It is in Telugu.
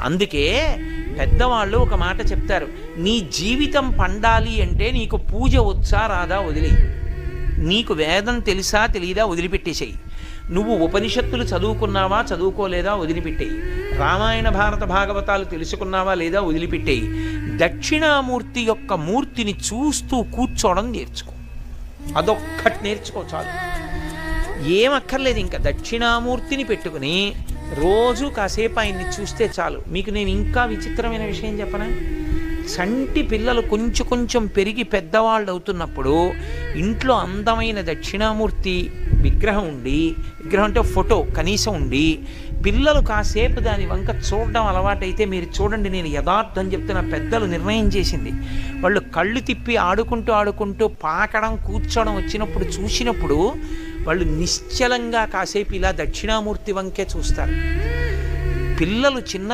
అందుకే పెద్దవాళ్ళు ఒక మాట చెప్తారు, నీ జీవితం పండాలి అంటే నీకు పూజ వచ్చా రాదా వదిలి, నీకు వేదం తెలుసా తెలియదా వదిలిపెట్టేసేయి, నువ్వు ఉపనిషత్తులు చదువుకున్నావా చదువుకోలేదా వదిలిపెట్టేయి, రామాయణ భారత భాగవతాలు తెలుసుకున్నావా లేదా వదిలిపెట్టేయి, దక్షిణామూర్తి యొక్క మూర్తిని చూస్తూ కూర్చోవడం నేర్చుకో. అదొక్కటి నేర్చుకో చాలు, ఏమక్కర్లేదు. ఇంకా దక్షిణామూర్తిని పెట్టుకుని రోజు కాసేపు ఆయన్ని చూస్తే చాలు. మీకు నేను ఇంకా విచిత్రమైన విషయం చెప్పనా, చంటి పిల్లలు కొంచెం కొంచెం పెరిగి పెద్దవాళ్ళు అవుతున్నప్పుడు ఇంట్లో అందమైన దక్షిణామూర్తి విగ్రహం ఉండి, విగ్రహం అంటే ఫోటో కనీసం ఉండి, పిల్లలు కాసేపు దాని వంక చూడడం అలవాటైతే మీరు చూడండి, నేను యథార్థం చెప్తున్న, పెద్దలు నిర్ణయం చేసింది, వాళ్ళు కళ్ళు తిప్పి ఆడుకుంటూ ఆడుకుంటూ పాకడం కూర్చోవడం వచ్చినప్పుడు చూసినప్పుడు వాళ్ళు నిశ్చలంగా కాసేపు ఇలా దక్షిణామూర్తి వంకే చూస్తారు. పిల్లలు చిన్న